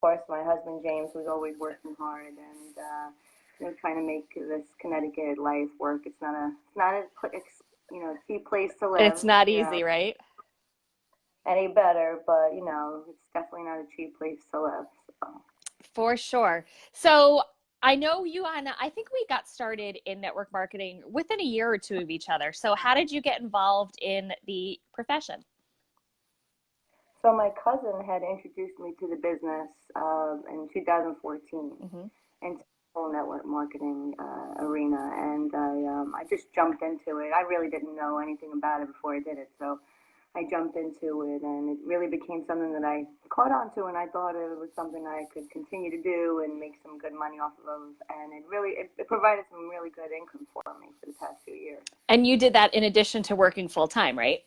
course, my husband James was always working hard and trying to make this Connecticut life work. It's cheap place to live. It's not easy, right? Any better, but it's definitely not a cheap place to live. So. For sure. So I know you and I think we got started in network marketing within a year or two of each other. So how did you get involved in the profession? So my cousin had introduced me to the business in 2014 Hmm. into the whole network marketing arena, and I just jumped into it. I really didn't know anything about it before I did it, so I jumped into it, and it really became something that I caught on to, and I thought it was something I could continue to do and make some good money off of, and it provided some really good income for me for the past few years. And you did that in addition to working full time, right?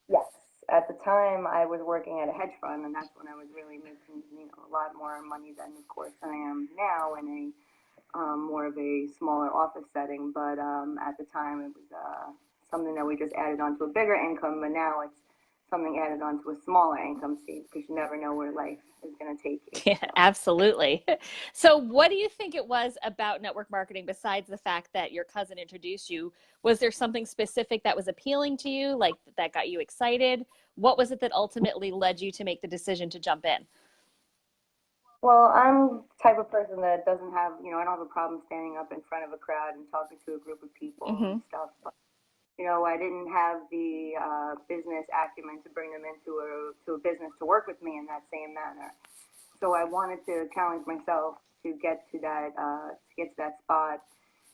Yes. At the time, I was working at a hedge fund, and that's when I was really making, a lot more money than, of course, I am now in a more of a smaller office setting. But at the time, it was something that we just added on to a bigger income, but now it's something added on to a smaller income stream because you never know where life is going to take you. Yeah, So. absolutely. So, what do you think it was about network marketing besides the fact that your cousin introduced you? Was there something specific that was appealing to you, like that got you excited? What was it that ultimately led you to make the decision to jump in? Well, I'm the type of person that doesn't have, I don't have a problem standing up in front of a crowd and talking to a group of people and Hmm. stuff. I didn't have the business acumen to bring them into a business to work with me in that same manner. So I wanted to challenge myself to get to that spot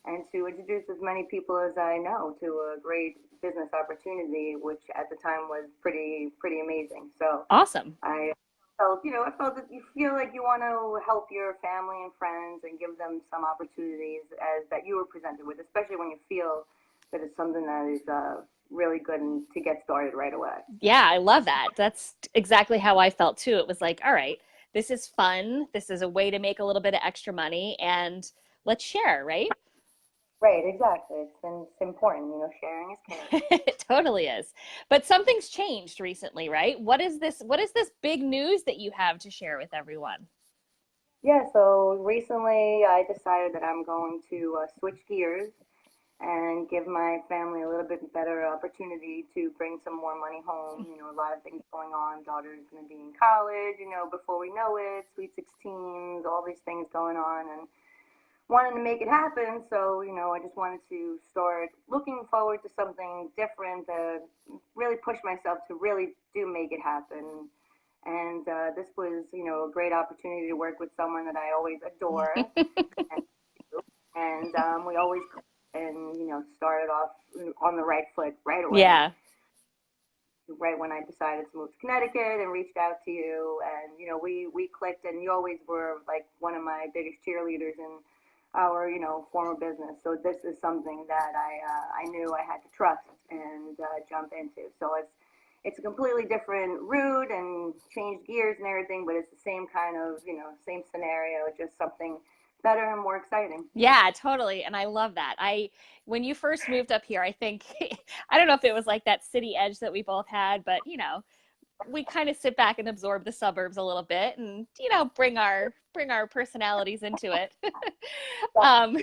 and to introduce as many people as I know to a great business opportunity, which at the time was pretty amazing. So Awesome. I I felt that you feel like you want to help your family and friends and give them some opportunities as that you were presented with, especially when you feel that it's something that is really good and to get started right away. Yeah, I love that. That's exactly how I felt too. It was like, all right, this is fun. This is a way to make a little bit of extra money and let's share, right? Right, exactly. It's important. Sharing is caring. It totally is. But something's changed recently, right? What is this big news that you have to share with everyone? Yeah, so recently I decided that I'm going to switch gears and give my family a little bit better opportunity to bring some more money home. A lot of things going on. Daughter's going to be in college, before we know it, sweet 16s, all these things going on, and wanting to make it happen. So, I just wanted to start looking forward to something different, really push myself to really do make it happen. And this was, a great opportunity to work with someone that I always adore. And, we always and started off on the right foot right away. Yeah. Right when I decided to move to Connecticut and reached out to you, and we clicked, and you always were like one of my biggest cheerleaders in our former business. So this is something that I knew I had to trust and jump into. So it's a completely different route and changed gears and everything, but it's the same kind of same scenario, just something better and more exciting. Yeah, totally. And I love that. When you first moved up here, I think, I don't know if it was like that city edge that we both had, but we kind of sit back and absorb the suburbs a little bit and, bring our personalities into it. um,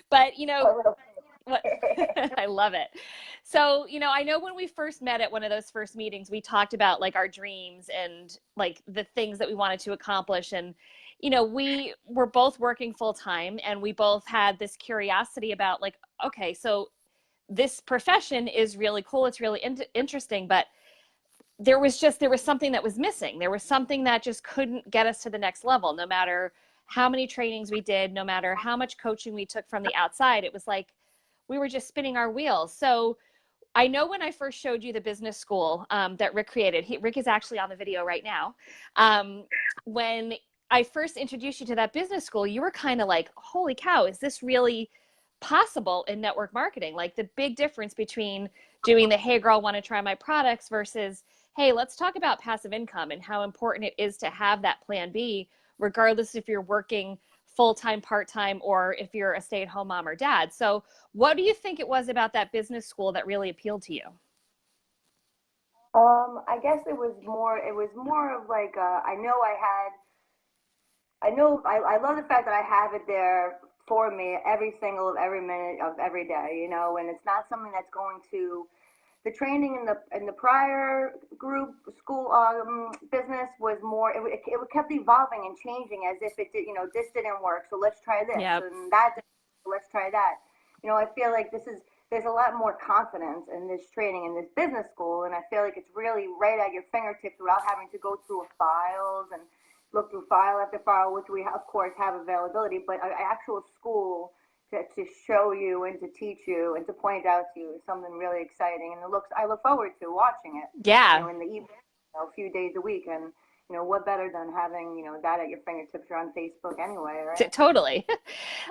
but, what I love it. So, I know when we first met at one of those first meetings, we talked about like our dreams and like the things that we wanted to accomplish. And, we were both working full time and we both had this curiosity about like, okay, so this profession is really cool. It's really interesting, but there was something that was missing. There was something that just couldn't get us to the next level, no matter how many trainings we did, no matter how much coaching we took from the outside. It was like we were just spinning our wheels. So I know when I first showed you the business school that Rick created, Rick is actually on the video right now. When I first introduced you to that business school, you were kind of like, holy cow, is this really possible in network marketing? Like the big difference between doing the hey girl, want to try my products versus hey, let's talk about passive income and how important it is to have that plan B, regardless if you're working full time, part time, or if you're a stay at home mom or dad. So, what do you think it was about that business school that really appealed to you? I guess it was more. It was more of like I know I had. I love the fact that I have it there for me every minute of every day, and it's not something that's going to, the training in the prior group school business was more, it kept evolving and changing as if it did, this didn't work, so let's try this, Yep. and that didn't work, so let's try that. I feel like there's a lot more confidence in this training in this business school, and I feel like it's really right at your fingertips without having to go through files and look through file after file, which we of course have availability, but an actual school to show you and to teach you and to point out to you is something really exciting, and I look forward to watching it, Yeah. in the evening, a few days a week, and what better than having that at your fingertips? You're on Facebook anyway, right? Totally.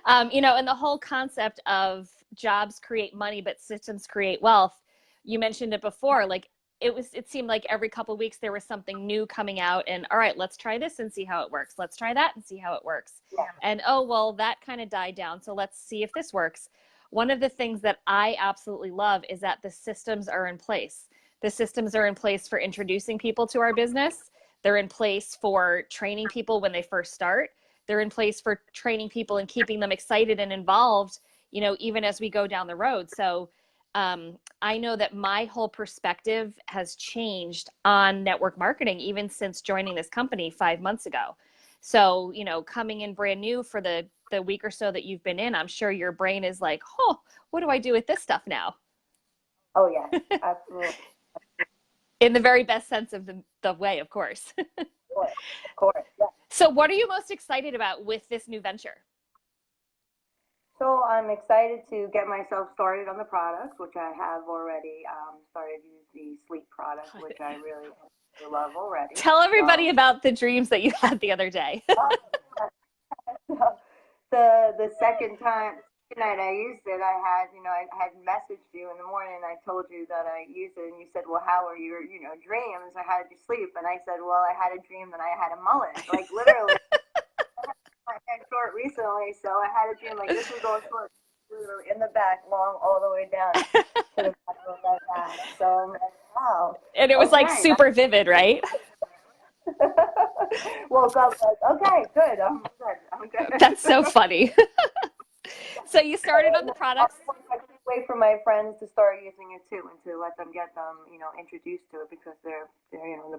And the whole concept of jobs create money, but systems create wealth. You mentioned it before, like it seemed like every couple of weeks there was something new coming out, and all right, let's try this and see how it works. Let's try that and see how it works. Yeah. And oh, well, that kind of died down. So let's see if this works. One of the things that I absolutely love is that the systems are in place. The systems are in place for introducing people to our business. They're in place for training people when they first start. They're in place for training people and keeping them excited and involved, even as we go down the road. So I know that my whole perspective has changed on network marketing, even since joining this company 5 months ago. So, coming in brand new for the week or so that you've been in, I'm sure your brain is like, oh, what do I do with this stuff now? Oh yes, absolutely. In the very best sense of the way, of course. Of course, yeah. So what are you most excited about with this new venture? So I'm excited to get myself started on the products, which I have already started to use the sleep product, which I really love already. Tell everybody about the dreams that you had the other day. The second night I used it, I had messaged you in the morning. And I told you that I used it, and you said, "Well, how are your dreams? Or how did you sleep?" And I said, "Well, I had a dream that I had a mullet, like literally." My hair short recently, so I had a dream like this was all short, literally in the back, long all the way down to the back of my back. So I'm like, wow. And it was like Okay, super vivid, right? woke up like, okay, good. I'm good. I'm good. That's so funny. So you started on the products. I can't wait for my friends to start using it too, and to let them get them, introduced to it, because they're the